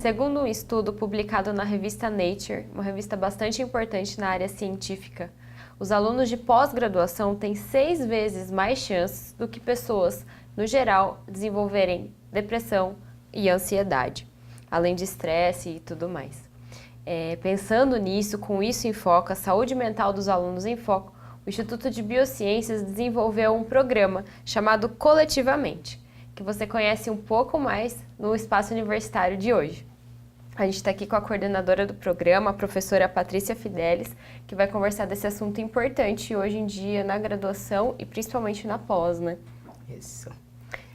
segundo um estudo publicado na revista Nature, uma revista bastante importante na área científica, os alunos de pós-graduação têm 6 vezes mais chances do que pessoas, no geral, desenvolverem depressão e ansiedade, além de estresse e tudo mais. Pensando nisso, com isso em foco, a saúde mental dos alunos em foco, o Instituto de Biociências desenvolveu um programa chamado Coletivamente, que você conhece um pouco mais no espaço universitário de hoje. A gente está aqui com a coordenadora do programa, a professora Patrícia Fidelis, que vai conversar desse assunto importante hoje em dia na graduação e principalmente na pós, né? Isso.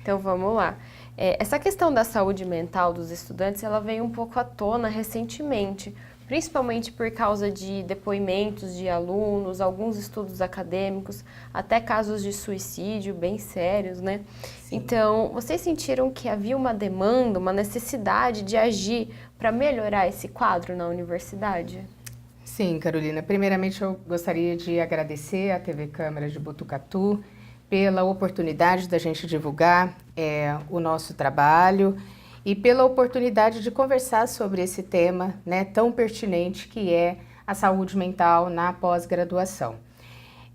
Então vamos lá. Essa questão da saúde mental dos estudantes, ela veio um pouco à tona recentemente, principalmente por causa de depoimentos de alunos, alguns estudos acadêmicos, até casos de suicídio bem sérios, né? Sim. Então, vocês sentiram que havia uma demanda, uma necessidade de agir para melhorar esse quadro na universidade? Sim, Carolina. Primeiramente, eu gostaria de agradecer à TV Câmara de Botucatu pela oportunidade da gente divulgar o nosso trabalho e pela oportunidade de conversar sobre esse tema, né, tão pertinente que é a saúde mental na pós-graduação.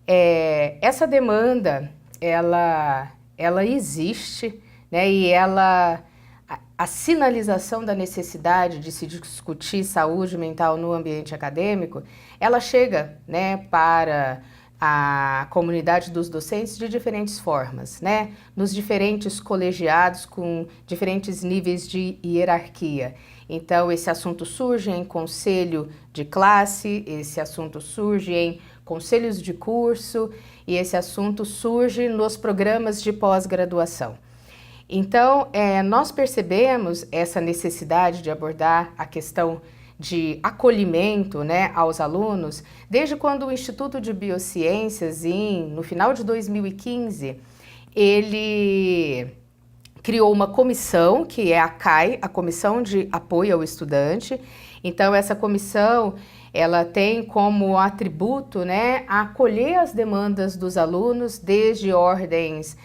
Essa demanda, ela existe, né, e a sinalização da necessidade de se discutir saúde mental no ambiente acadêmico, ela chega, né, para a comunidade dos docentes de diferentes formas, né? Nos diferentes colegiados com diferentes níveis de hierarquia. Então, esse assunto surge em conselho de classe, esse assunto surge em conselhos de curso e esse assunto surge nos programas de pós-graduação. Então, nós percebemos essa necessidade de abordar a questão de acolhimento, né, aos alunos, desde quando o Instituto de Biociências, no final de 2015, ele criou uma comissão, que é a CAI, a Comissão de Apoio ao Estudante. Então, essa comissão, ela tem como atributo, né, acolher as demandas dos alunos, desde ordens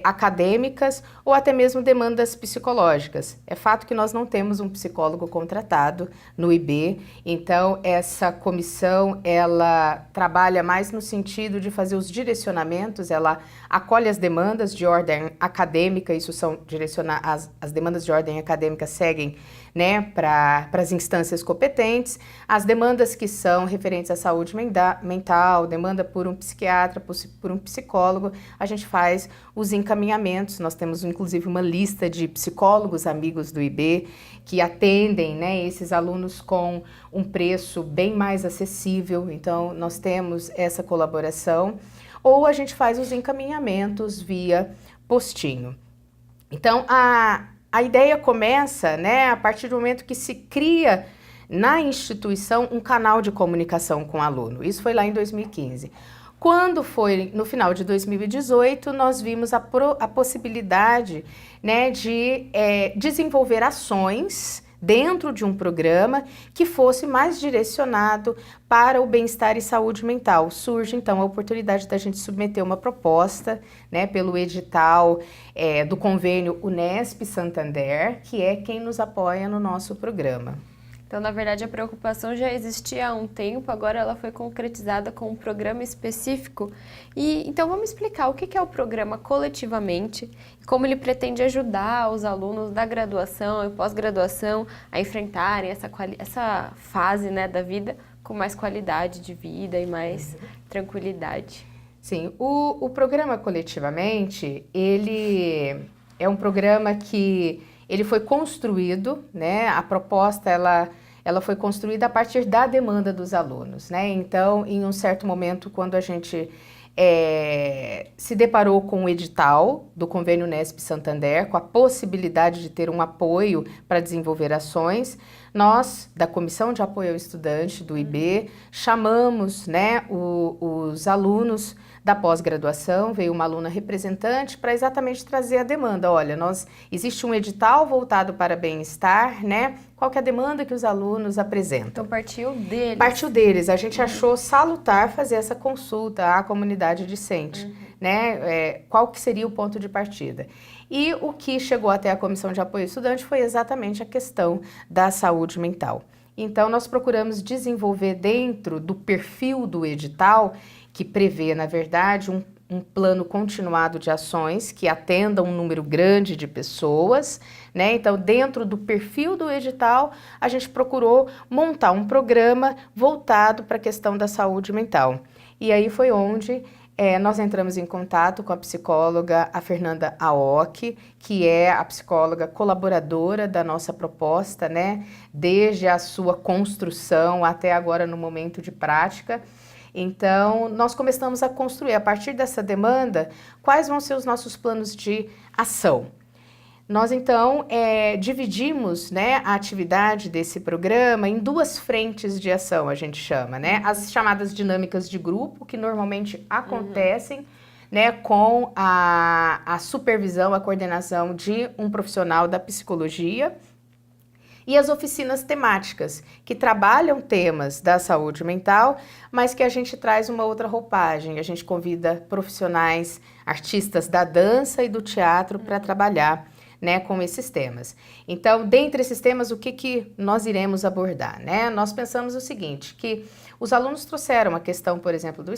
acadêmicas ou até mesmo demandas psicológicas. É fato que nós não temos um psicólogo contratado no IB, então essa comissão, ela trabalha mais no sentido de fazer os direcionamentos, ela acolhe as demandas de ordem acadêmica, isso são as demandas de ordem acadêmica seguem, né, para as instâncias competentes, as demandas que são referentes à saúde mental, demanda por um psiquiatra, por um psicólogo, a gente faz os encaminhamentos. Nós temos inclusive uma lista de psicólogos amigos do IB que atendem, né, esses alunos com um preço bem mais acessível, então nós temos essa colaboração, ou a gente faz os encaminhamentos via postinho. Então a ideia começa, né, a partir do momento que se cria na instituição um canal de comunicação com o aluno. Isso foi lá em 2015. Quando foi no final de 2018, nós vimos a possibilidade, né, de desenvolver ações dentro de um programa que fosse mais direcionado para o bem-estar e saúde mental. Surge, então, a oportunidade da gente submeter uma proposta, né, pelo edital do convênio Unesp Santander, que é quem nos apoia no nosso programa. Então, na verdade, a preocupação já existia há um tempo, agora ela foi concretizada com um programa específico. Então, vamos explicar o que é o programa Coletivamente e como ele pretende ajudar os alunos da graduação e pós-graduação a enfrentarem essa fase, né, da vida com mais qualidade de vida e mais tranquilidade. Sim, o programa Coletivamente, ele é um programa que ele foi construído, né, a proposta ela foi construída a partir da demanda dos alunos, né, então em um certo momento quando a gente se deparou com o edital do convênio Unesp Santander, com a possibilidade de ter um apoio para desenvolver ações, nós, da Comissão de Apoio ao Estudante do IB, chamamos, né, os alunos da pós-graduação, veio uma aluna representante para exatamente trazer a demanda. Olha, existe um edital voltado para bem-estar, né? Qual que é a demanda que os alunos apresentam? Então partiu deles. Partiu deles. A gente achou salutar fazer essa consulta à comunidade discente, né? Qual que seria o ponto de partida? E o que chegou até a Comissão de Apoio Estudante foi exatamente a questão da saúde mental. Então, nós procuramos desenvolver dentro do perfil do edital, que prevê, na verdade, um plano continuado de ações que atendam um número grande de pessoas, né? Então, dentro do perfil do edital, a gente procurou montar um programa voltado para a questão da saúde mental. E aí foi onde nós entramos em contato com a psicóloga, a Fernanda Aoki, que é a psicóloga colaboradora da nossa proposta, né? Desde a sua construção até agora no momento de prática. Então, nós começamos a construir, a partir dessa demanda, quais vão ser os nossos planos de ação. Nós, então, dividimos, né, a atividade desse programa em duas frentes de ação, a gente chama, né? As chamadas dinâmicas de grupo, que normalmente acontecem, né, com a supervisão, a coordenação de um profissional da psicologia, e as oficinas temáticas, que trabalham temas da saúde mental, mas que a gente traz uma outra roupagem. A gente convida profissionais, artistas da dança e do teatro para trabalhar, né, com esses temas. Então, dentre esses temas, o que nós iremos abordar, né? Nós pensamos o seguinte, que os alunos trouxeram a questão, por exemplo, do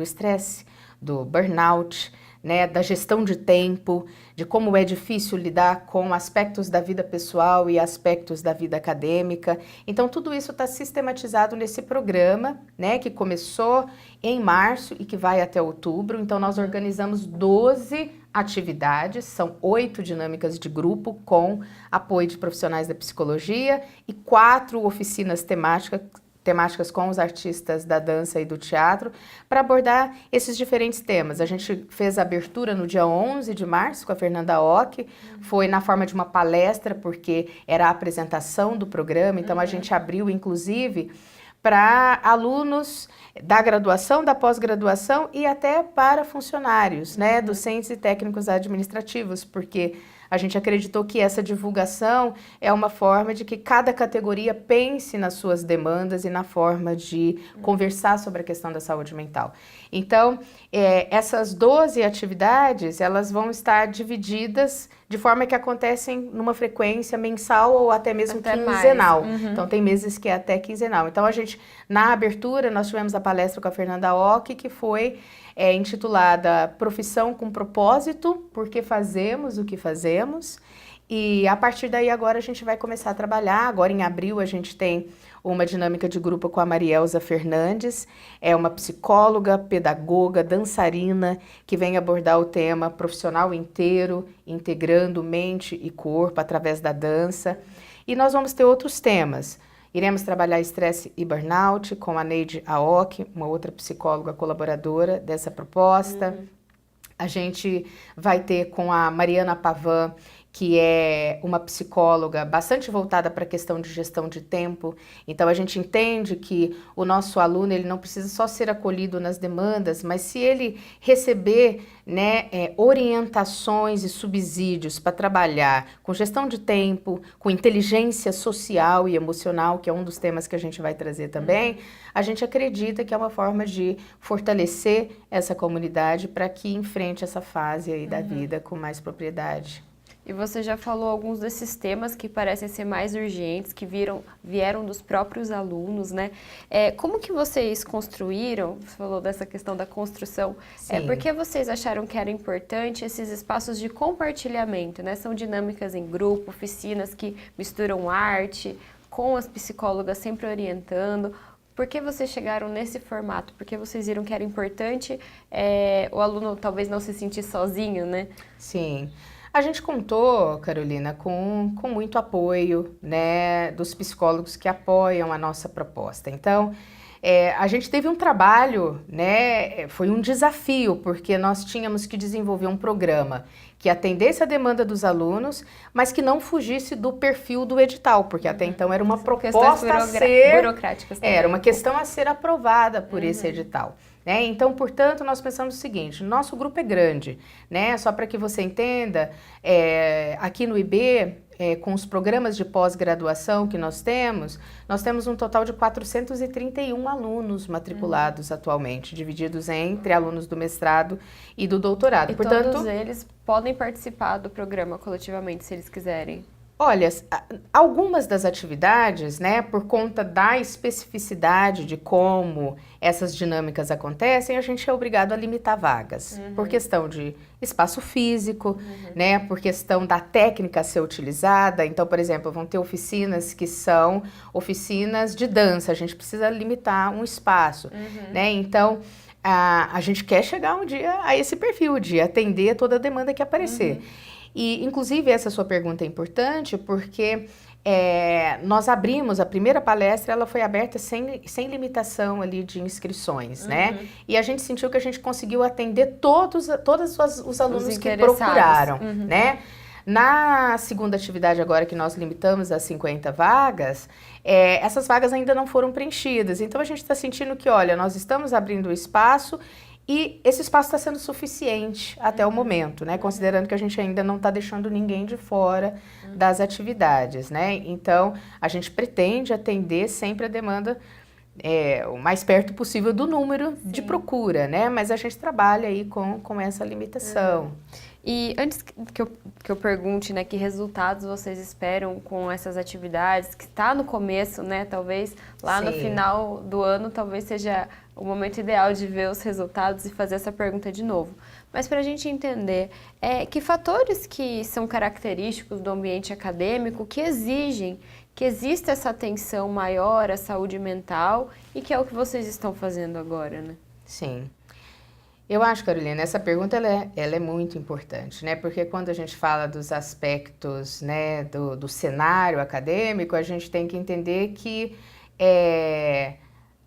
estresse, do burnout, né, da gestão de tempo, de como é difícil lidar com aspectos da vida pessoal e aspectos da vida acadêmica. Então, tudo isso está sistematizado nesse programa, né, que começou em março e que vai até outubro. Então, nós organizamos 12 atividades, são 8 dinâmicas de grupo com apoio de profissionais da psicologia e 4 oficinas temáticas com os artistas da dança e do teatro, para abordar esses diferentes temas. A gente fez a abertura no dia 11 de março com a Fernanda Aoki, foi na forma de uma palestra, porque era a apresentação do programa, então a gente abriu, inclusive, para alunos da graduação, da pós-graduação e até para funcionários, né, docentes e técnicos administrativos, porque a gente acreditou que essa divulgação é uma forma de que cada categoria pense nas suas demandas e na forma de conversar sobre a questão da saúde mental. Então, essas 12 atividades, elas vão estar divididas de forma que acontecem numa frequência mensal ou até mesmo quinzenal. Então, tem meses que é até quinzenal. Então, a gente, na abertura, nós tivemos a palestra com a Fernanda Aoki, que foi intitulada Profissão com Propósito, porque fazemos o que fazemos. E a partir daí agora a gente vai começar a trabalhar. Agora em abril a gente tem uma dinâmica de grupo com a Marielza Fernandes, é uma psicóloga, pedagoga, dançarina, que vem abordar o tema profissional inteiro, integrando mente e corpo através da dança. E nós vamos ter outros temas. Iremos trabalhar estresse e burnout com a Neide Aoki, uma outra psicóloga colaboradora dessa proposta. A gente vai ter com a Mariana Pavan, que é uma psicóloga bastante voltada para a questão de gestão de tempo. Então, a gente entende que o nosso aluno ele não precisa só ser acolhido nas demandas, mas se ele receber, né, orientações e subsídios para trabalhar com gestão de tempo, com inteligência social e emocional, que é um dos temas que a gente vai trazer também, a gente acredita que é uma forma de fortalecer essa comunidade para que enfrente essa fase aí da vida com mais propriedade. E você já falou alguns desses temas que parecem ser mais urgentes, que vieram dos próprios alunos, né? Como que vocês construíram, você falou dessa questão da construção, por que vocês acharam que era importante esses espaços de compartilhamento, né? São dinâmicas em grupo, oficinas que misturam arte, com as psicólogas sempre orientando. Por que vocês chegaram nesse formato? Por que vocês viram que era importante o aluno talvez não se sentir sozinho, né? Sim. A gente contou, Carolina, com muito apoio, né, dos psicólogos que apoiam a nossa proposta. Então, a gente teve um trabalho, né, foi um desafio, porque nós tínhamos que desenvolver um programa que atendesse a demanda dos alunos, mas que não fugisse do perfil do edital, porque até então era uma proposta a ser... burocráticas também. Era uma questão a ser aprovada por esse edital. Né? Então, portanto, nós pensamos o seguinte, nosso grupo é grande, né? Só para que você entenda, aqui no IB, com os programas de pós-graduação que nós temos um total de 431 alunos matriculados atualmente, divididos entre alunos do mestrado e do doutorado. E portanto, todos eles podem participar do programa coletivamente, se eles quiserem. Olha, algumas das atividades, né, por conta da especificidade de como essas dinâmicas acontecem, a gente é obrigado a limitar vagas, por questão de espaço físico, né, por questão da técnica a ser utilizada. Então, por exemplo, vão ter oficinas que são oficinas de dança, a gente precisa limitar um espaço, né, então a gente quer chegar um dia a esse perfil de atender toda a demanda que aparecer. E, inclusive, essa sua pergunta é importante porque nós abrimos, a primeira palestra, ela foi aberta sem limitação ali de inscrições, né? E a gente sentiu que a gente conseguiu atender todos os alunos que procuraram, né? Na segunda atividade agora que nós limitamos a 50 vagas, essas vagas ainda não foram preenchidas. Então, a gente está sentindo que, olha, nós estamos abrindo o espaço e esse espaço está sendo suficiente até o momento, né? Considerando que a gente ainda não está deixando ninguém de fora das atividades, né? Então, a gente pretende atender sempre a demanda o mais perto possível do número de procura, né? Mas a gente trabalha aí com essa limitação. E antes que eu pergunte, né, que resultados vocês esperam com essas atividades, que está no começo, né, talvez lá no final do ano, talvez seja o momento ideal de ver os resultados e fazer essa pergunta de novo. Mas para a gente entender, que fatores que são característicos do ambiente acadêmico que exigem que exista essa atenção maior à saúde mental e que é o que vocês estão fazendo agora, né? Sim. Eu acho, Carolina, essa pergunta ela é muito importante, né? Porque quando a gente fala dos aspectos, né, do cenário acadêmico, a gente tem que entender que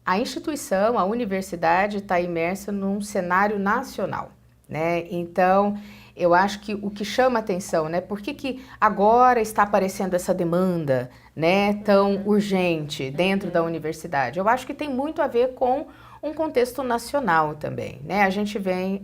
a instituição, a universidade está imersa num cenário nacional, né? Então, eu acho que o que chama atenção, né? Por que agora está aparecendo essa demanda, né, tão urgente dentro da universidade? Eu acho que tem muito a ver com um contexto nacional também, né? A gente vem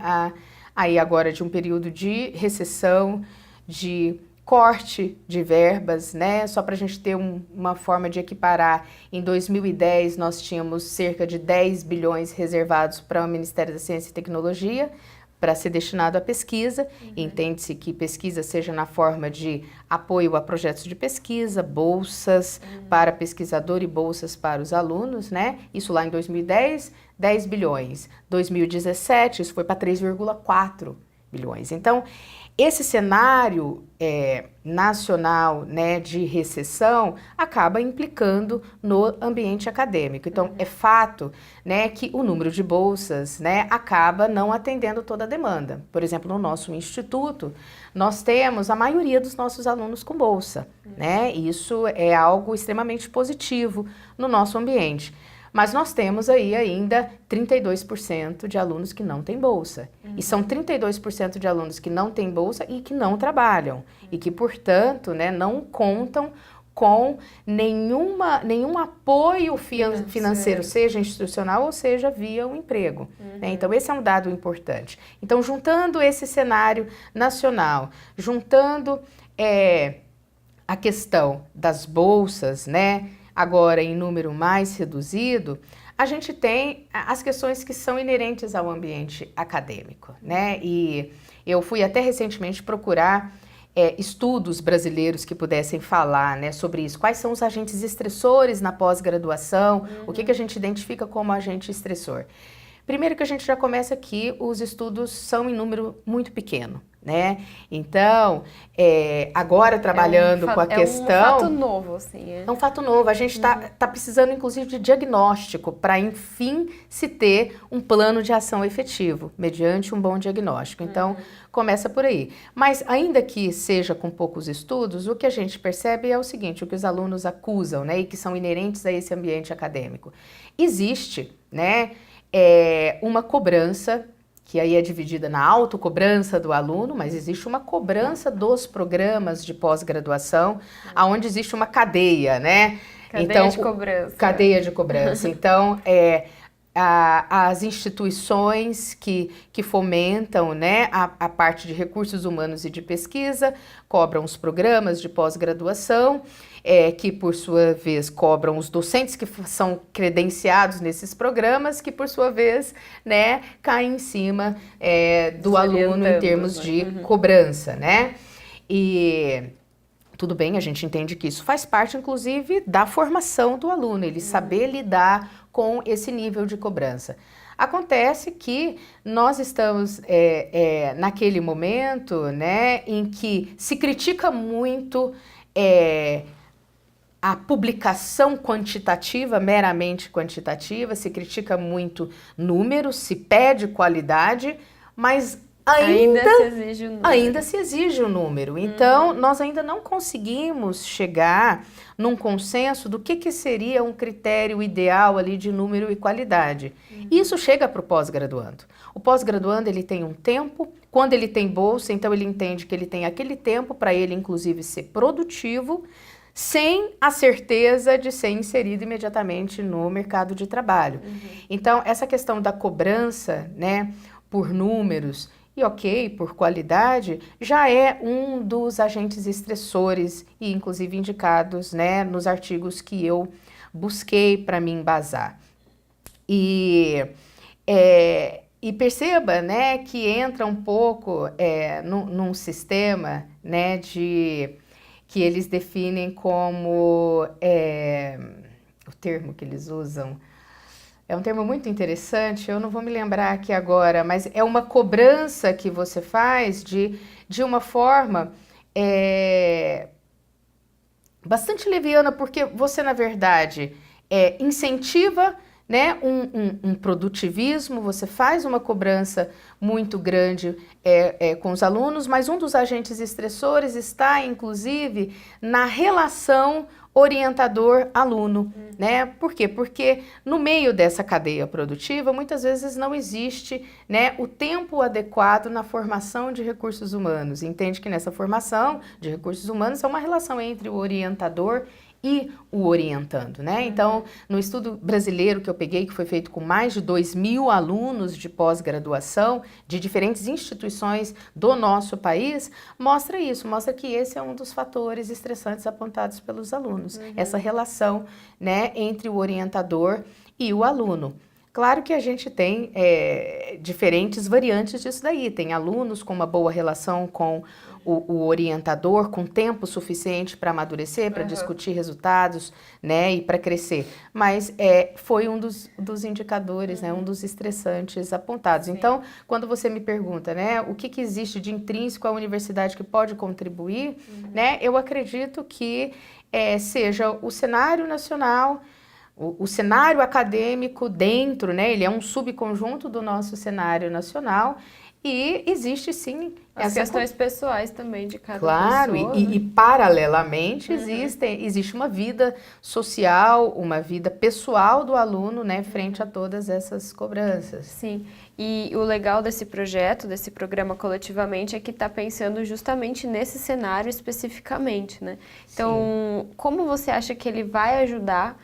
aí agora de um período de recessão, de corte de verbas, né? Só para a gente ter uma forma de equiparar, em 2010 nós tínhamos cerca de 10 bilhões reservados para o Ministério da Ciência e Tecnologia, para ser destinado à pesquisa. Entende-se que pesquisa seja na forma de apoio a projetos de pesquisa, bolsas para pesquisador e bolsas para os alunos, né? Isso lá em 2010, 10 bilhões. 2017, isso foi para 3,4 bilhões. Então, esse cenário nacional, né, de recessão acaba implicando no ambiente acadêmico. Então, é fato, né, que o número de bolsas, né, acaba não atendendo toda a demanda. Por exemplo, no nosso instituto, nós temos a maioria dos nossos alunos com bolsa, né? Isso é algo extremamente positivo no nosso ambiente. Mas nós temos aí ainda 32% de alunos que não têm bolsa. E são 32% de alunos que não têm bolsa e que não trabalham. E que, portanto, né, não contam com nenhum apoio financeiro, seja institucional ou seja via o emprego. Né? Então, esse é um dado importante. Então, juntando esse cenário nacional, juntando a questão das bolsas, né, agora em número mais reduzido, a gente tem as questões que são inerentes ao ambiente acadêmico, né? E eu fui até recentemente procurar estudos brasileiros que pudessem falar, né, sobre isso. Quais são os agentes estressores na pós-graduação? O que a gente identifica como agente estressor? Primeiro que a gente já começa aqui, os estudos são em número muito pequeno, né? Então, agora trabalhando com a questão... É um fato novo, assim. É um fato novo. A gente tá precisando, inclusive, de diagnóstico para, enfim, se ter um plano de ação efetivo, mediante um bom diagnóstico. Então, começa por aí. Mas, ainda que seja com poucos estudos, o que a gente percebe é o seguinte, o que os alunos acusam, né, e que são inerentes a esse ambiente acadêmico. Existe, né, uma cobrança, que aí é dividida na autocobrança do aluno, mas existe uma cobrança dos programas de pós-graduação, onde existe uma cadeia, né? Cadeia de cobrança. Cadeia de cobrança. Então, as instituições que fomentam, né, a parte de recursos humanos e de pesquisa, cobram os programas de pós-graduação, que por sua vez cobram os docentes que são credenciados nesses programas, que por sua vez, né, caem em cima do aluno em termos de cobrança, né? E tudo bem, a gente entende que isso faz parte, inclusive, da formação do aluno, ele saber lidar com esse nível de cobrança. Acontece que nós estamos naquele momento, né, em que se critica muito a publicação quantitativa, meramente quantitativa, se critica muito números, se pede qualidade, mas ainda se exige o número. Então, nós ainda não conseguimos chegar num consenso do que seria um critério ideal ali de número e qualidade. Isso chega para o pós-graduando. O pós-graduando, ele tem um tempo, quando ele tem bolsa, então ele entende que ele tem aquele tempo para ele, inclusive, ser produtivo, sem a certeza de ser inserido imediatamente no mercado de trabalho. Então, essa questão da cobrança, né, por números, e ok, por qualidade, já é um dos agentes estressores e inclusive indicados, né, nos artigos que eu busquei para me embasar. E perceba, né, que entra um pouco num sistema, né, que eles definem como o termo que eles usam. É um termo muito interessante, eu não vou me lembrar aqui agora, mas é uma cobrança que você faz de uma forma bastante leviana, porque você, na verdade, incentiva, né, um produtivismo, você faz uma cobrança muito grande com os alunos, mas um dos agentes estressores está, inclusive, na relação orientador-aluno, né? Por quê? Porque no meio dessa cadeia produtiva, muitas vezes não existe, né, o tempo adequado na formação de recursos humanos. Entende que nessa formação de recursos humanos é uma relação entre o orientador e o orientando, né? Então, no estudo brasileiro que eu peguei, que foi feito com mais de 2.000 alunos de pós-graduação de diferentes instituições do nosso país, mostra isso, mostra que esse é um dos fatores estressantes apontados pelos alunos, essa relação, né, entre o orientador e o aluno. Claro que a gente tem diferentes variantes disso daí, tem alunos com uma boa relação com o orientador, com tempo suficiente para amadurecer, para discutir resultados, né, e para crescer, mas foi um dos indicadores, né, um dos estressantes apontados. Sim. Então, quando você me pergunta, né, o que existe de intrínseco à universidade que pode contribuir, né, eu acredito que seja o cenário nacional, o cenário acadêmico dentro, né, ele é um subconjunto do nosso cenário nacional e existe sim as questões pessoais também de cada claro, pessoa. E paralelamente existe uma vida social, uma vida pessoal do aluno, né, frente a todas essas cobranças. Sim, e o legal desse projeto, desse programa coletivamente, é que está pensando justamente nesse cenário especificamente, né? Então, como você acha que ele vai ajudar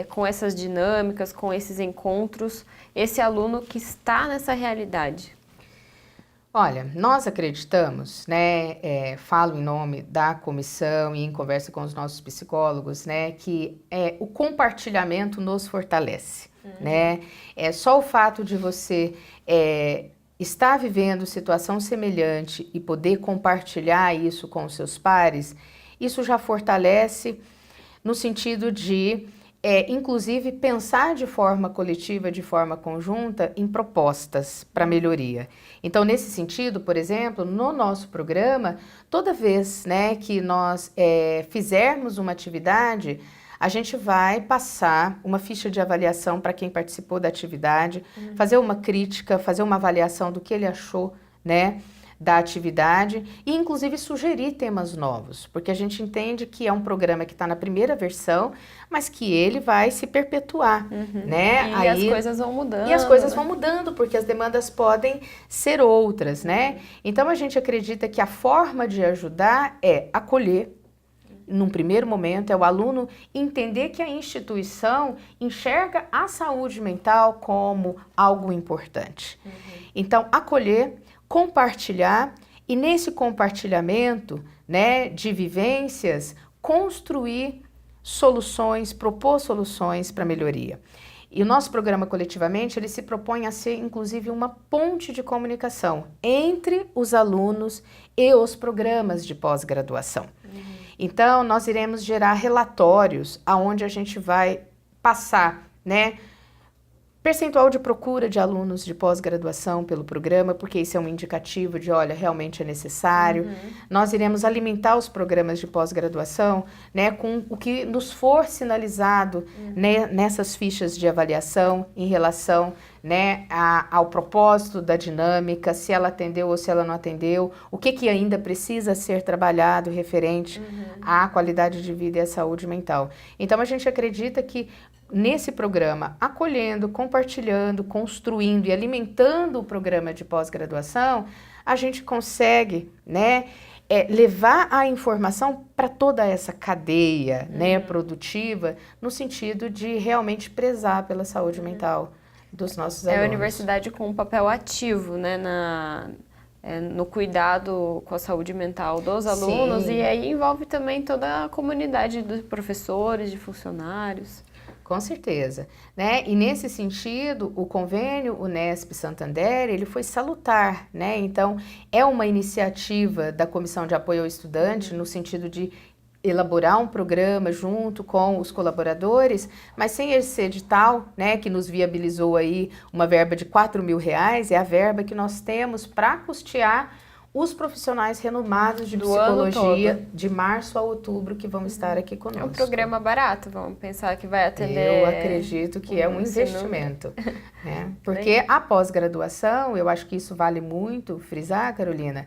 com essas dinâmicas, com esses encontros, esse aluno que está nessa realidade? Olha, nós acreditamos, né, falo em nome da comissão e em conversa com os nossos psicólogos, né, que o compartilhamento nos fortalece, né? Só o fato de você estar vivendo situação semelhante e poder compartilhar isso com os seus pares, isso já fortalece no sentido de inclusive pensar de forma coletiva, de forma conjunta, em propostas para melhoria. Então, nesse sentido, por exemplo, no nosso programa, toda vez, né, que nós fizermos uma atividade, a gente vai passar uma ficha de avaliação para quem participou da atividade, fazer uma crítica, fazer uma avaliação do que ele achou, né, da atividade e inclusive sugerir temas novos, porque a gente entende que é um programa que está na primeira versão, mas que ele vai se perpetuar, né? E as coisas vão mudando. E as coisas vão mudando, porque as demandas podem ser outras, né? Então a gente acredita que a forma de ajudar é acolher, num primeiro momento, é o aluno entender que a instituição enxerga a saúde mental como algo importante. Então, acolher, compartilhar e nesse compartilhamento, né, de vivências, construir soluções, propor soluções para melhoria. E o nosso programa Coletivamente, ele se propõe a ser, inclusive, uma ponte de comunicação entre os alunos e os programas de pós-graduação. Então, nós iremos gerar relatórios aonde a gente vai passar, né, percentual de procura de alunos de pós-graduação pelo programa, porque isso é um indicativo de, olha, realmente é necessário. Nós iremos alimentar os programas de pós-graduação, né, com o que nos for sinalizado, né, nessas fichas de avaliação em relação, né, ao propósito da dinâmica, se ela atendeu ou se ela não atendeu, o que ainda precisa ser trabalhado referente à qualidade de vida e à saúde mental. Então, a gente acredita que nesse programa, acolhendo, compartilhando, construindo e alimentando o programa de pós-graduação, a gente consegue, né, levar a informação para toda essa cadeia, né, produtiva, no sentido de realmente prezar pela saúde mental dos nossos alunos. É a universidade com um papel ativo, né, no cuidado com a saúde mental dos alunos. Sim. E aí envolve também toda a comunidade de professores, de funcionários. Com certeza, né? E nesse sentido, o convênio Unesp Santander, ele foi salutar, né? Então, é uma iniciativa da Comissão de Apoio ao Estudante, no sentido de elaborar um programa junto com os colaboradores, mas sem esse edital, né, que nos viabilizou aí uma verba de R$4.000, é a verba que nós temos para custear os profissionais renomados de psicologia de março a outubro que vão estar aqui conosco. É um programa barato, vamos pensar que vai atender... Eu acredito que é um investimento, né? Porque a pós-graduação, eu acho que isso vale muito frisar, Carolina,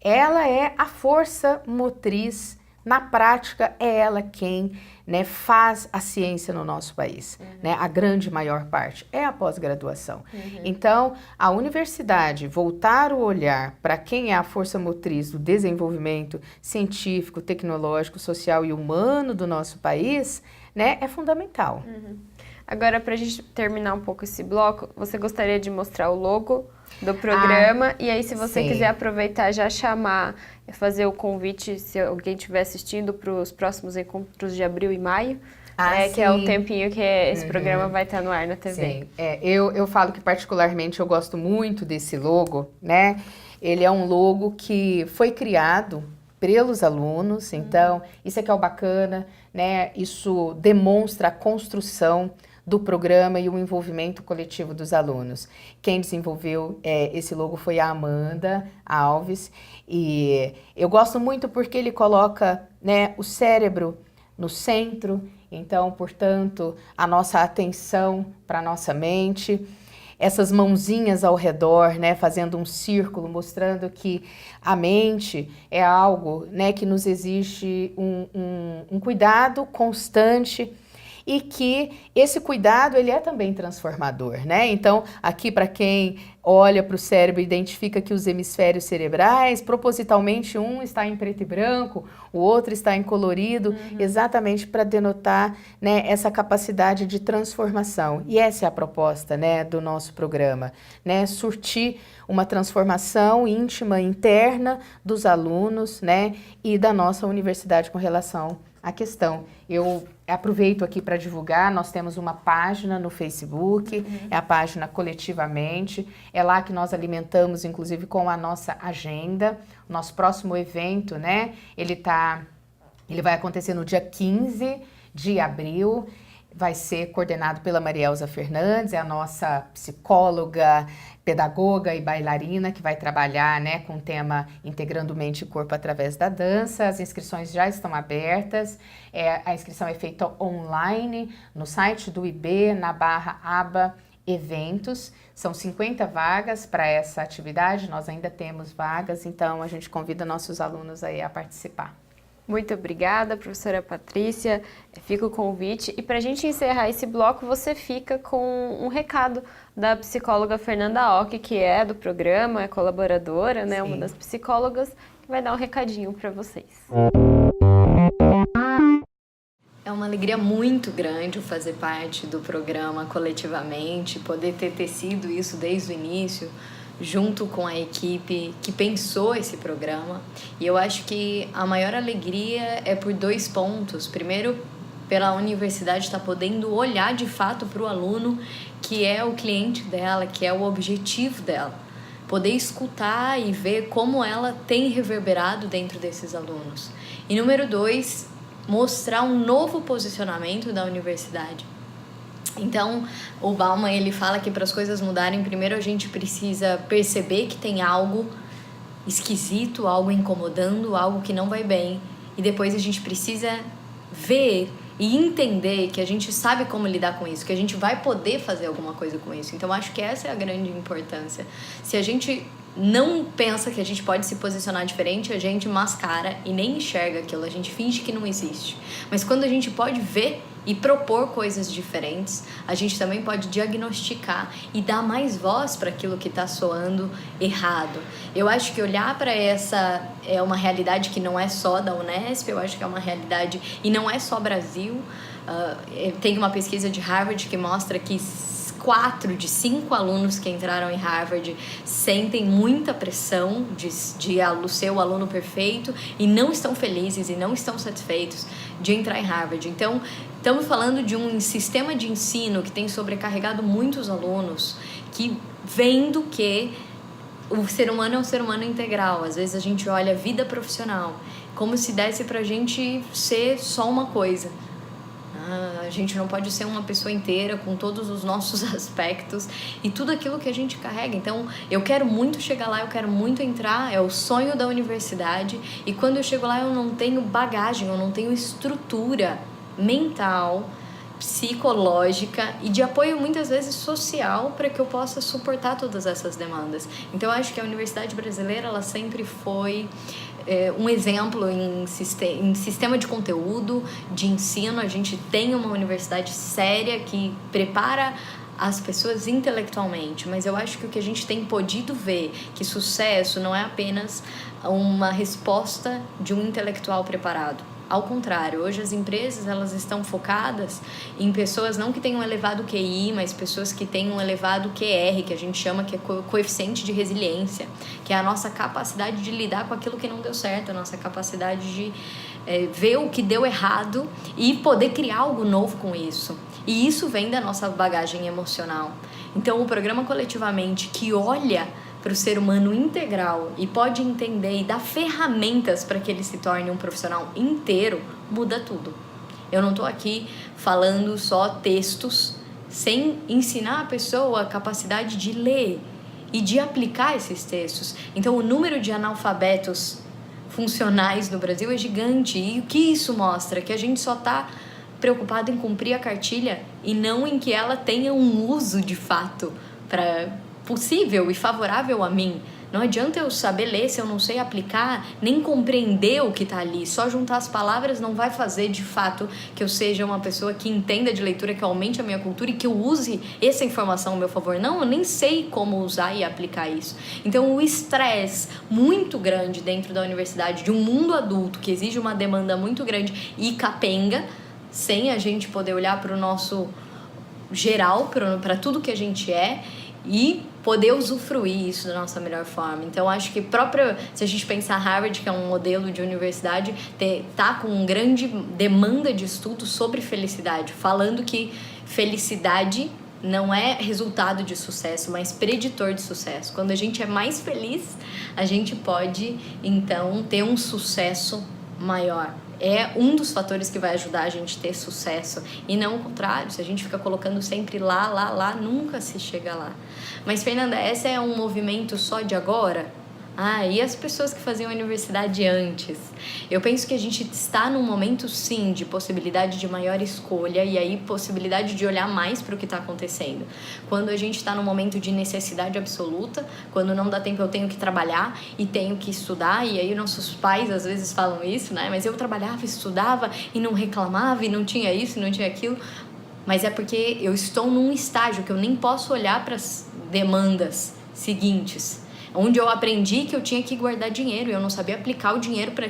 ela é a força motriz. Na prática, é ela quem, né, faz a ciência no nosso país, né? A grande maior parte é a pós-graduação. Então, a universidade voltar o olhar para quem é a força motriz do desenvolvimento científico, tecnológico, social e humano do nosso país, né, é fundamental. Agora, para a gente terminar um pouco esse bloco, você gostaria de mostrar o logo do programa? E aí, se você quiser aproveitar, já chamar, fazer o convite, se alguém estiver assistindo, para os próximos encontros de abril e maio, que é o tempinho que esse programa vai estar no ar na TV. Sim, eu falo que particularmente eu gosto muito desse logo, né? Ele é um logo que foi criado pelos alunos, então isso é que é o bacana, né? Isso demonstra a construção do programa e o envolvimento coletivo dos alunos. Quem desenvolveu esse logo foi a Amanda Alves, e eu gosto muito porque ele coloca, né, o cérebro no centro, então, portanto, a nossa atenção para a nossa mente, essas mãozinhas ao redor, né, fazendo um círculo, mostrando que a mente é algo, né, que nos exige um cuidado constante, e que esse cuidado, ele é também transformador, né? Então, aqui para quem olha para o cérebro e identifica que os hemisférios cerebrais, propositalmente um está em preto e branco, o outro está em colorido, exatamente para denotar, né, essa capacidade de transformação. E essa é a proposta, né, do nosso programa, né? Surtir uma transformação íntima, interna dos alunos, né, e da nossa universidade com relação à questão. Eu aproveito aqui para divulgar, nós temos uma página no Facebook, é a página Coletivamente, é lá que nós alimentamos, inclusive, com a nossa agenda. O nosso próximo evento, né, ele vai acontecer no dia 15 de abril, vai ser coordenado pela Marielza Fernandes, é a nossa psicóloga, pedagoga e bailarina que vai trabalhar, né, com o tema Integrando Mente e Corpo através da dança. As inscrições já estão abertas, a inscrição é feita online no site do IB, na aba Eventos. São 50 vagas para essa atividade, nós ainda temos vagas, então a gente convida nossos alunos aí a participar. Muito obrigada, professora Patrícia. Fica o convite. E para a gente encerrar esse bloco, você fica com um recado da psicóloga Fernanda Ock, que é do programa, é colaboradora, né, uma das psicólogas, que vai dar um recadinho para vocês. uma alegria muito grande fazer parte do programa coletivamente, poder ter tecido isso desde o início, junto com a equipe que pensou esse programa. E eu acho que a maior alegria é por 2 pontos. Primeiro, pela universidade estar podendo olhar de fato para o aluno, que é o cliente dela, que é o objetivo dela. Poder escutar e ver como ela tem reverberado dentro desses alunos. E número 2, mostrar um novo posicionamento da universidade. Então, o Bauman, ele fala que para as coisas mudarem, primeiro a gente precisa perceber que tem algo esquisito, algo incomodando, algo que não vai bem. E depois a gente precisa ver e entender que a gente sabe como lidar com isso, que a gente vai poder fazer alguma coisa com isso. Então, acho que essa é a grande importância. Se a gente não pensa que a gente pode se posicionar diferente, a gente mascara e nem enxerga aquilo, a gente finge que não existe. Mas quando a gente pode ver e propor coisas diferentes, a gente também pode diagnosticar e dar mais voz para aquilo que está soando errado. Eu acho que olhar para essa é uma realidade que não é só da Unesp, eu acho que é uma realidade e não é só Brasil. Tem uma pesquisa de Harvard que mostra que 4 de 5 alunos que entraram em Harvard sentem muita pressão de ser o aluno perfeito e não estão felizes e não estão satisfeitos de entrar em Harvard. Então, estamos falando de um sistema de ensino que tem sobrecarregado muitos alunos, que vendo que o ser humano é um ser humano integral. Às vezes a gente olha a vida profissional como se desse pra gente ser só uma coisa. A gente não pode ser uma pessoa inteira com todos os nossos aspectos e tudo aquilo que a gente carrega. Então, eu quero muito chegar lá, eu quero muito entrar, é o sonho da universidade. E quando eu chego lá, eu não tenho bagagem, eu não tenho estrutura mental, psicológica e de apoio muitas vezes social para que eu possa suportar todas essas demandas. Então, eu acho que a universidade brasileira, ela sempre foi um exemplo em sistema de conteúdo, de ensino. A gente tem uma universidade séria que prepara as pessoas intelectualmente, mas eu acho que o que a gente tem podido ver, que sucesso não é apenas uma resposta de um intelectual preparado. Ao contrário, hoje as empresas, elas estão focadas em pessoas não que tenham um elevado QI, mas pessoas que têm um elevado QR, que a gente chama que é coeficiente de resiliência, que é a nossa capacidade de lidar com aquilo que não deu certo, a nossa capacidade de ver o que deu errado e poder criar algo novo com isso. E isso vem da nossa bagagem emocional. Então, o programa Coletivamente, que olha para o ser humano integral e pode entender e dar ferramentas para que ele se torne um profissional inteiro, muda tudo. Eu não estou aqui falando só textos sem ensinar a pessoa a capacidade de ler e de aplicar esses textos. Então, o número de analfabetos funcionais no Brasil é gigante. E o que isso mostra? Que a gente só está preocupado em cumprir a cartilha e não em que ela tenha um uso de fato possível e favorável a mim. Não adianta eu saber ler se eu não sei aplicar, nem compreender o que está ali. Só juntar as palavras não vai fazer de fato que eu seja uma pessoa que entenda de leitura, que aumente a minha cultura e que eu use essa informação ao meu favor. Não, eu nem sei como usar e aplicar isso. Então, o estresse muito grande dentro da universidade, de um mundo adulto que exige uma demanda muito grande e capenga, sem a gente poder olhar para o nosso geral, para tudo que a gente é, e poder usufruir isso da nossa melhor forma. Então, acho que se a gente pensar Harvard, que é um modelo de universidade, tá com uma grande demanda de estudo sobre felicidade, falando que felicidade não é resultado de sucesso, mas preditor de sucesso. Quando a gente é mais feliz, a gente pode, então, ter um sucesso maior. É um dos fatores que vai ajudar a gente a ter sucesso e não o contrário. Se a gente fica colocando sempre lá, nunca se chega lá. Mas, Fernanda, esse é um movimento só de agora? E as pessoas que faziam universidade antes? Eu penso que a gente está num momento, sim, de possibilidade de maior escolha e aí possibilidade de olhar mais para o que está acontecendo. Quando a gente está num momento de necessidade absoluta, quando não dá tempo, eu tenho que trabalhar e tenho que estudar, e aí nossos pais às vezes falam isso, né? Mas eu trabalhava, estudava e não reclamava e não tinha isso, não tinha aquilo. Mas é porque eu estou num estágio que eu nem posso olhar para as demandas seguintes, onde eu aprendi que eu tinha que guardar dinheiro e eu não sabia aplicar o dinheiro para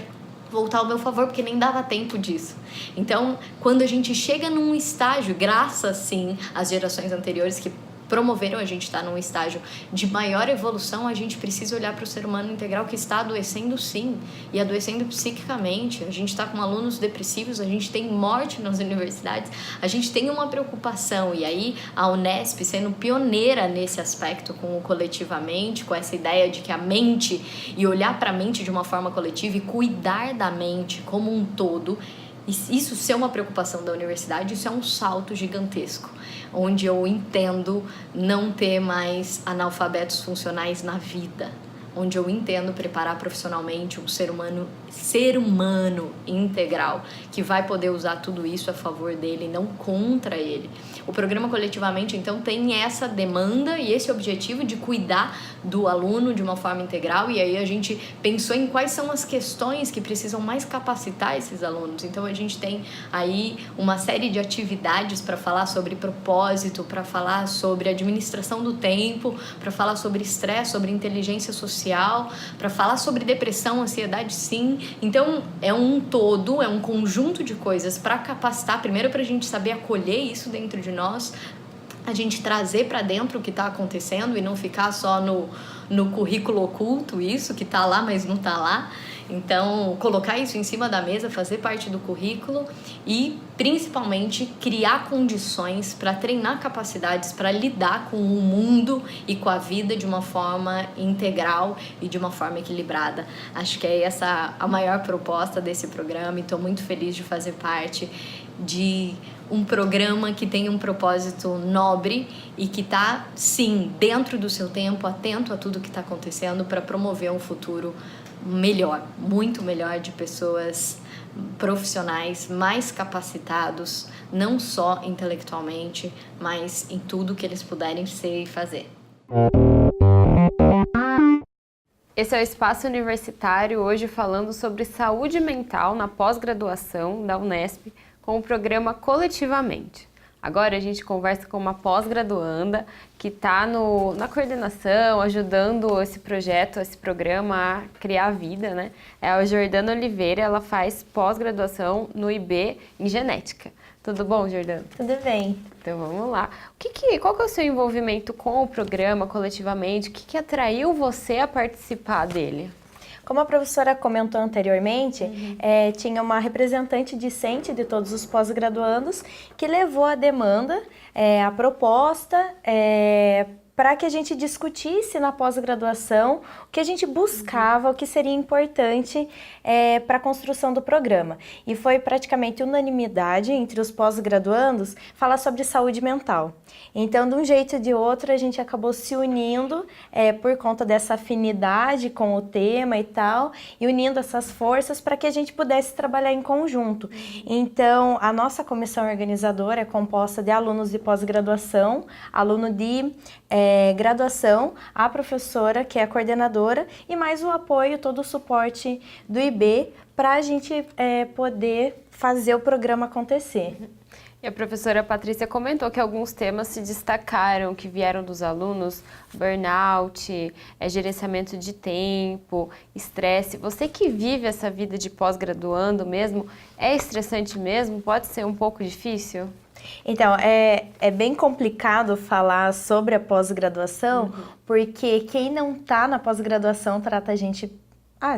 voltar ao meu favor, porque nem dava tempo disso. Então, quando a gente chega num estágio, graças sim às gerações anteriores que promoveram a gente estar num estágio de maior evolução, a gente precisa olhar para o ser humano integral que está adoecendo sim, e adoecendo psiquicamente. A gente está com alunos depressivos, a gente tem morte nas universidades, a gente tem uma preocupação, e aí a Unesp sendo pioneira nesse aspecto com o coletivamente, com essa ideia de que a mente, e olhar para a mente de uma forma coletiva e cuidar da mente como um todo, isso ser uma preocupação da universidade, isso é um salto gigantesco, onde eu entendo não ter mais analfabetos funcionais na vida, onde eu entendo preparar profissionalmente um ser humano integral, que vai poder usar tudo isso a favor dele, não contra ele. O programa Coletivamente, então, tem essa demanda e esse objetivo de cuidar do aluno de uma forma integral, e aí a gente pensou em quais são as questões que precisam mais capacitar esses alunos. Então, a gente tem aí uma série de atividades para falar sobre propósito, para falar sobre administração do tempo, para falar sobre estresse, sobre inteligência social, para falar sobre depressão, ansiedade, sim. Então, é um todo, é um conjunto de coisas para capacitar, primeiro para a gente saber acolher isso dentro de nós, a gente trazer para dentro o que está acontecendo e não ficar só no currículo oculto, isso que está lá, mas não está lá. Então, colocar isso em cima da mesa, fazer parte do currículo e, principalmente, criar condições para treinar capacidades para lidar com o mundo e com a vida de uma forma integral e de uma forma equilibrada. Acho que é essa a maior proposta desse programa e estou muito feliz de fazer parte de um programa que tem um propósito nobre e que está, sim, dentro do seu tempo, atento a tudo que está acontecendo para promover um futuro melhor, muito melhor, de pessoas profissionais mais capacitados, não só intelectualmente, mas em tudo que eles puderem ser e fazer. Esse é o Espaço Universitário, hoje falando sobre saúde mental na pós-graduação da Unesp, com o programa Coletivamente. Agora a gente conversa com uma pós-graduanda que está na coordenação, ajudando esse projeto, esse programa a criar vida, né? É a Jordana Oliveira, ela faz pós-graduação no IB em genética. Tudo bom, Jordana? Tudo bem. Então vamos lá. Qual que é o seu envolvimento com o programa Coletivamente? O que atraiu você a participar dele? Como a professora comentou anteriormente, tinha uma representante discente de todos os pós-graduandos que levou a demanda, a proposta, para que a gente discutisse na pós-graduação o que a gente buscava, o que seria importante para a construção do programa. E foi praticamente unanimidade entre os pós-graduandos falar sobre saúde mental. Então, de um jeito ou de outro, a gente acabou se unindo por conta dessa afinidade com o tema e tal, e unindo essas forças para que a gente pudesse trabalhar em conjunto. Então, a nossa comissão organizadora é composta de alunos de pós-graduação, aluno de graduação, a professora, que é a coordenadora, e mais o apoio, todo o suporte do IB para a gente poder fazer o programa acontecer. E a professora Patrícia comentou que alguns temas se destacaram, que vieram dos alunos: burnout, gerenciamento de tempo, estresse. Você que vive essa vida de pós-graduando mesmo, é estressante mesmo? Pode ser um pouco difícil? Então, é bem complicado falar sobre a pós-graduação, porque quem não está na pós-graduação trata a gente...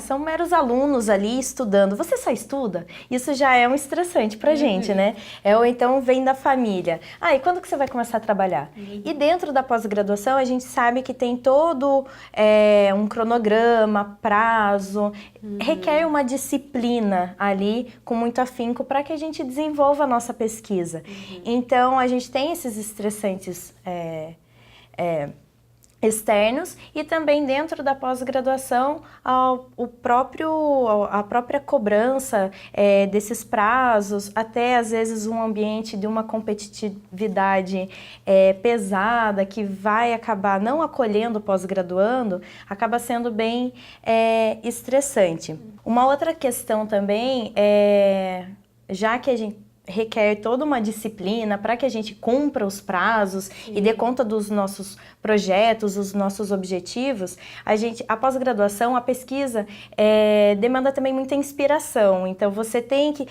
são meros alunos ali estudando. Você só estuda? Isso já é um estressante pra gente, né? Ou então vem da família. E quando que você vai começar a trabalhar? E dentro da pós-graduação, a gente sabe que tem todo um cronograma, prazo, requer uma disciplina ali com muito afinco para que a gente desenvolva a nossa pesquisa. Então, a gente tem esses estressantes externos e também dentro da pós-graduação a própria cobrança desses prazos, até às vezes um ambiente de uma competitividade pesada que vai acabar não acolhendo o pós-graduando, acaba sendo bem estressante. Uma outra questão também já que requer toda uma disciplina para que a gente cumpra os prazos e dê conta dos nossos projetos, os nossos objetivos, a pós-graduação, a pesquisa, demanda também muita inspiração. Então, você tem que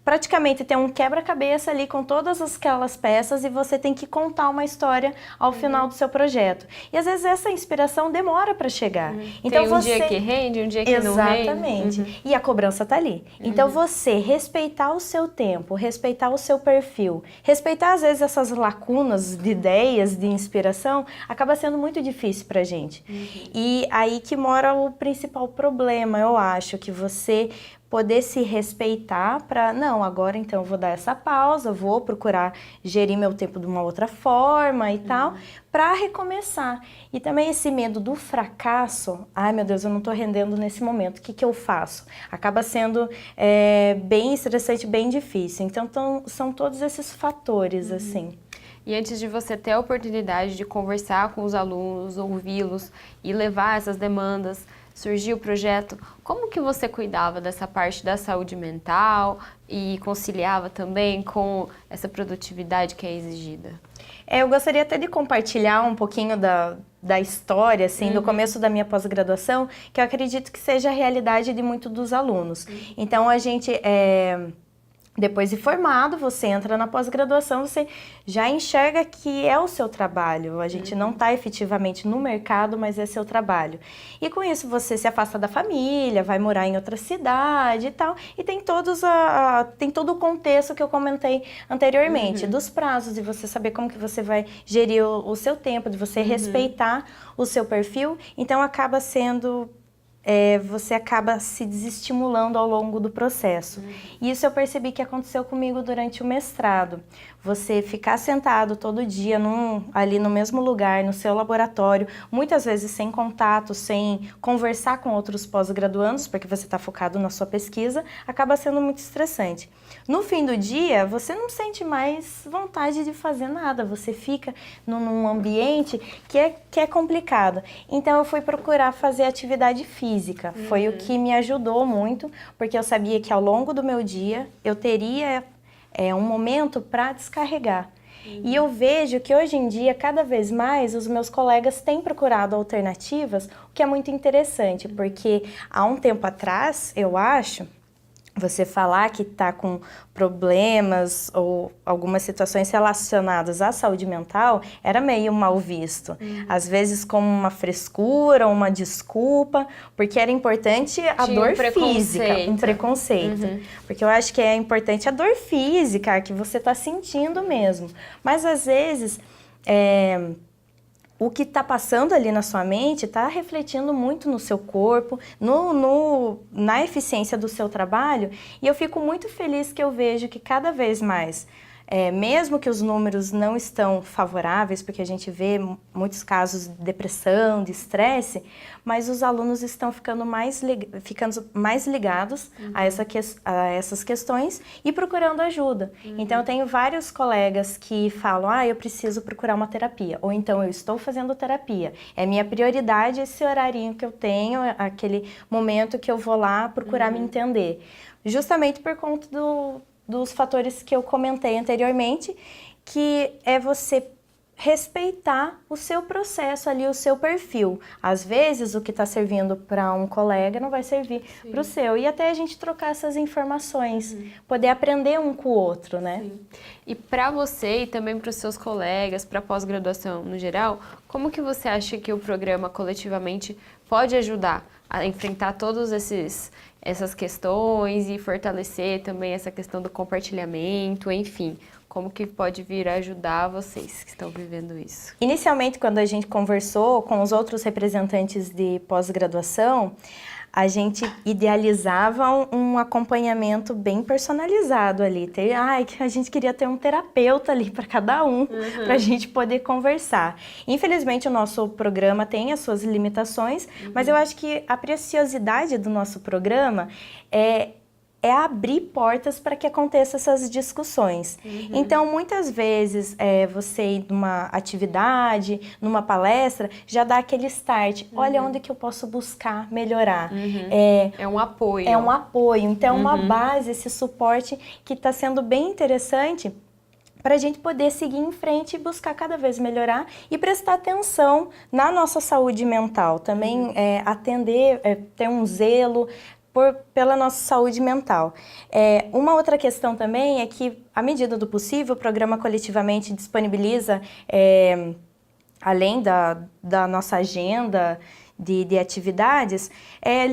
praticamente ter um quebra-cabeça ali com todas aquelas peças e você tem que contar uma história ao final do seu projeto. E às vezes essa inspiração demora para chegar. Então tem um dia que rende, um dia que não rende. Exatamente. E a cobrança tá ali. Então você respeitar o seu tempo, respeitar o seu perfil, respeitar às vezes essas lacunas de ideias, de inspiração, acaba sendo muito difícil pra gente. E aí que mora o principal problema, eu acho, que você poder se respeitar para, não, agora então eu vou dar essa pausa, vou procurar gerir meu tempo de uma outra forma e tal, para recomeçar. E também esse medo do fracasso, ai meu Deus, eu não estou rendendo nesse momento, o que que eu faço? Acaba sendo bem estressante, bem difícil. Então são todos esses fatores, assim. E antes de você ter a oportunidade de conversar com os alunos, ouvi-los e levar essas demandas, surgiu o projeto, como que você cuidava dessa parte da saúde mental e conciliava também com essa produtividade que é exigida? Eu gostaria até de compartilhar um pouquinho da história, assim, do começo da minha pós-graduação, que eu acredito que seja a realidade de muitos dos alunos. Então, a gente... Depois de formado, você entra na pós-graduação, você já enxerga que é o seu trabalho. A gente não está efetivamente no mercado, mas é seu trabalho. E com isso você se afasta da família, vai morar em outra cidade e tal. E tem todo o contexto que eu comentei anteriormente, dos prazos, de você saber como que você vai gerir o seu tempo, de você respeitar o seu perfil. Então acaba sendo... você acaba se desestimulando ao longo do processo. E isso eu percebi que aconteceu comigo durante o mestrado. Você ficar sentado todo dia ali no mesmo lugar, no seu laboratório, muitas vezes sem contato, sem conversar com outros pós-graduandos, porque você está focado na sua pesquisa, acaba sendo muito estressante. No fim do dia, você não sente mais vontade de fazer nada, você fica num ambiente que é complicado. Então eu fui procurar fazer atividade física, foi o que me ajudou muito, porque eu sabia que ao longo do meu dia eu teria um momento para descarregar. E eu vejo que hoje em dia, cada vez mais, os meus colegas têm procurado alternativas, o que é muito interessante, porque há um tempo atrás, eu acho, você falar que está com problemas ou algumas situações relacionadas à saúde mental era meio mal visto. Às vezes como uma frescura, uma desculpa, porque era importante a dor física, um preconceito. Porque eu acho que é importante a dor física, que você está sentindo mesmo. Mas às vezes... o que está passando ali na sua mente está refletindo muito no seu corpo, na eficiência do seu trabalho. E eu fico muito feliz que eu vejo que cada vez mais, mesmo que os números não estão favoráveis, porque a gente vê muitos casos de depressão, de estresse, mas os alunos estão ficando mais ligados a essas questões e procurando ajuda. Então, eu tenho vários colegas que falam, eu preciso procurar uma terapia, ou então eu estou fazendo terapia. É minha prioridade esse horarinho que eu tenho, aquele momento que eu vou lá procurar me entender. Justamente por conta dos fatores que eu comentei anteriormente, que é você respeitar o seu processo ali, o seu perfil. Às vezes, o que está servindo para um colega não vai servir para o seu. E até a gente trocar essas informações, poder aprender um com o outro, né? Sim. E para você e também para os seus colegas, para a pós-graduação no geral, como que você acha que o programa coletivamente pode ajudar a enfrentar todos essas questões e fortalecer também essa questão do compartilhamento, enfim, como que pode vir a ajudar vocês que estão vivendo isso? Inicialmente, quando a gente conversou com os outros representantes de pós-graduação, a gente idealizava um acompanhamento bem personalizado ali. A gente queria ter um terapeuta ali para cada um, para a gente poder conversar. Infelizmente, o nosso programa tem as suas limitações, mas eu acho que a preciosidade do nosso programa é é abrir portas para que aconteçam essas discussões. Então, muitas vezes, você ir numa atividade, numa palestra, já dá aquele start. Olha onde que eu posso buscar melhorar. É um apoio. É um apoio. Então, é uma base, esse suporte que está sendo bem interessante para a gente poder seguir em frente e buscar cada vez melhorar e prestar atenção na nossa saúde mental. Também atender, ter um zelo pela nossa saúde mental. Uma outra questão também é que, à medida do possível, o programa coletivamente disponibiliza, além da nossa agenda de atividades,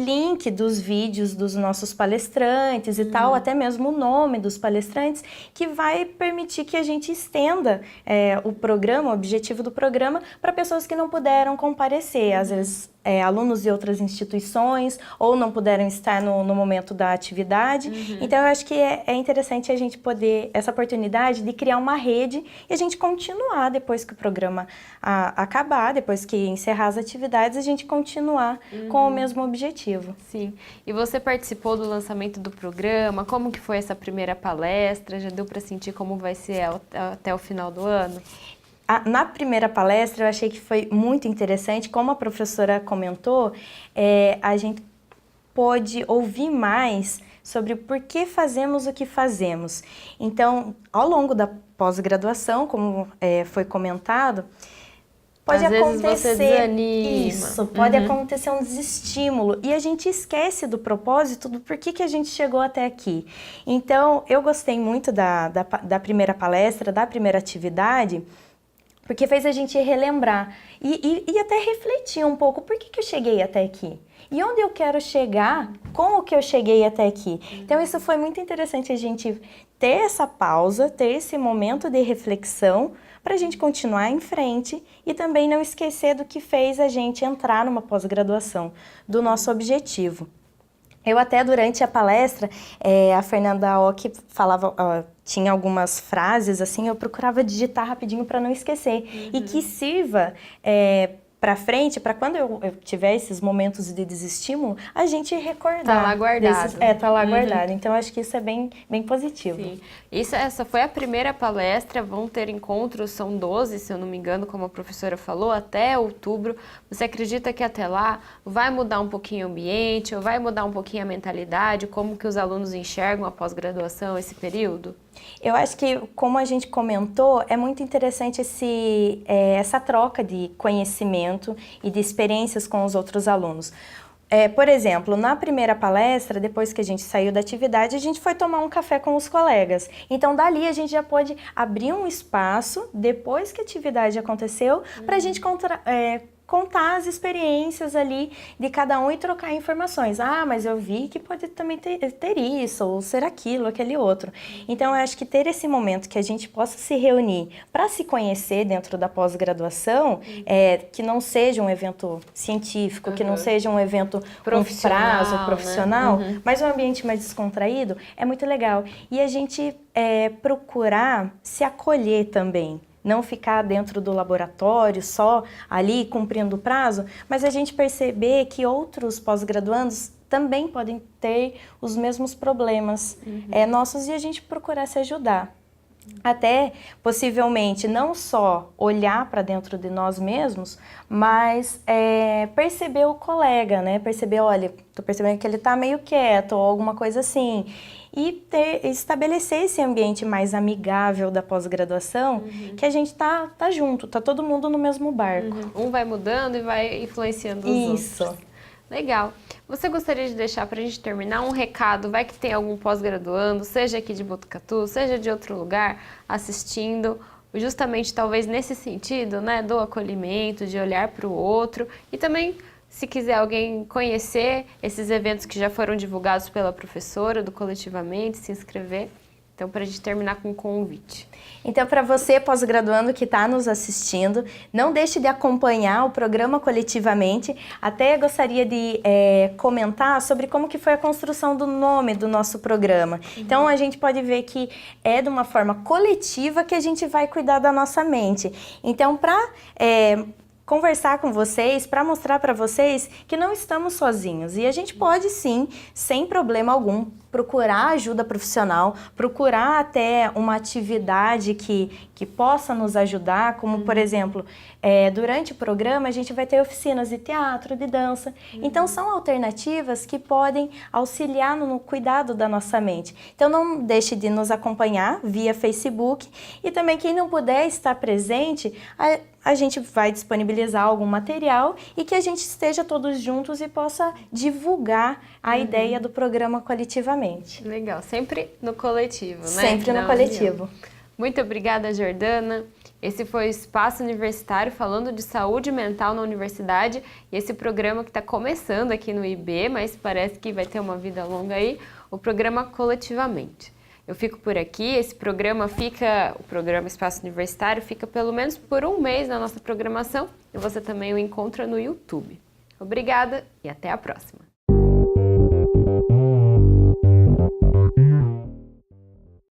link dos vídeos dos nossos palestrantes e tal, até mesmo o nome dos palestrantes, que vai permitir que a gente estenda o programa, o objetivo do programa, para pessoas que não puderam comparecer, às vezes alunos de outras instituições, ou não puderam estar no momento da atividade. Então, eu acho que é interessante a gente poder, essa oportunidade de criar uma rede e a gente continuar depois que o programa acabar, depois que encerrar as atividades, a gente continuar com o mesmo objetivo. Sim. E você participou do lançamento do programa? Como que foi essa primeira palestra? Já deu para sentir como vai ser até o final do ano? Na primeira palestra, eu achei que foi muito interessante. Como a professora comentou, a gente pôde ouvir mais sobre por que fazemos o que fazemos. Então, ao longo da pós-graduação, como foi comentado, pode Às vezes acontecer você desanima. isso, pode acontecer um desestímulo e a gente esquece do propósito, do porquê que a gente chegou até aqui. Então, eu gostei muito da primeira palestra, da primeira atividade, porque fez a gente relembrar e até refletir um pouco, por que eu cheguei até aqui? E onde eu quero chegar com o que eu cheguei até aqui? Então, isso foi muito interessante, a gente ter essa pausa, ter esse momento de reflexão, para a gente continuar em frente e também não esquecer do que fez a gente entrar numa pós-graduação, do nosso objetivo. Eu até, durante a palestra, a Fernanda Ock falava, tinha algumas frases, assim, eu procurava digitar rapidinho para não esquecer. E que sirva para frente, para quando eu tiver esses momentos de desestímulo, a gente recordar. Tá lá guardado. Tá lá guardado. Então, acho que isso é bem positivo. Sim. Essa foi a primeira palestra, vão ter encontros, são 12, se eu não me engano, como a professora falou, até outubro. Você acredita que até lá vai mudar um pouquinho o ambiente, ou vai mudar um pouquinho a mentalidade, como que os alunos enxergam a pós-graduação, esse período? Eu acho que, como a gente comentou, é muito interessante essa troca de conhecimento e de experiências com os outros alunos. Por exemplo, na primeira palestra, depois que a gente saiu da atividade, a gente foi tomar um café com os colegas. Então, dali a gente já pode abrir um espaço, depois que a atividade aconteceu, para a gente contar as experiências ali de cada um e trocar informações. Ah, mas eu vi que pode também ter isso, ou ser aquilo, aquele outro. Então, eu acho que ter esse momento que a gente possa se reunir para se conhecer dentro da pós-graduação, que não seja um evento científico, que não seja um evento com prazo profissional, né? Mas um ambiente mais descontraído, é muito legal. E a gente procurar se acolher também. Não ficar dentro do laboratório, só ali cumprindo o prazo, mas a gente perceber que outros pós-graduandos também podem ter os mesmos problemas nossos e a gente procurar se ajudar. Até, possivelmente, não só olhar para dentro de nós mesmos, mas perceber o colega, né? Perceber, olha, tô percebendo que ele tá meio quieto ou alguma coisa assim. E estabelecer esse ambiente mais amigável da pós-graduação, que a gente tá junto, tá todo mundo no mesmo barco. Um vai mudando e vai influenciando os outros. Isso. Legal. Você gostaria de deixar para a gente terminar um recado? Vai que tem algum pós-graduando, seja aqui de Botucatu, seja de outro lugar, assistindo, justamente talvez nesse sentido, né, do acolhimento, de olhar para o outro e também, se quiser alguém conhecer esses eventos que já foram divulgados pela professora do Coletivamente, se inscrever. Então, para a gente terminar com um convite. Então, para você, pós-graduando que está nos assistindo, não deixe de acompanhar o programa Coletivamente. Até gostaria de comentar sobre como que foi a construção do nome do nosso programa. Então, a gente pode ver que é de uma forma coletiva que a gente vai cuidar da nossa mente. Então, para conversar com vocês, para mostrar para vocês que não estamos sozinhos. E a gente pode sim, sem problema algum, procurar ajuda profissional, procurar até uma atividade que possa nos ajudar, como por exemplo, durante o programa a gente vai ter oficinas de teatro, de dança. Então são alternativas que podem auxiliar no cuidado da nossa mente. Então não deixe de nos acompanhar via Facebook e também quem não puder estar presente, a gente vai disponibilizar algum material e que a gente esteja todos juntos e possa divulgar a ideia do programa coletivamente. Legal, sempre no coletivo, né? Sempre no coletivo. Muito obrigada, Jordana. Esse foi o Espaço Universitário falando de saúde mental na universidade e esse programa que está começando aqui no IB, mas parece que vai ter uma vida longa aí, o programa Coletivamente. Eu fico por aqui, o programa Espaço Universitário fica pelo menos por um mês na nossa programação e você também o encontra no YouTube. Obrigada e até a próxima!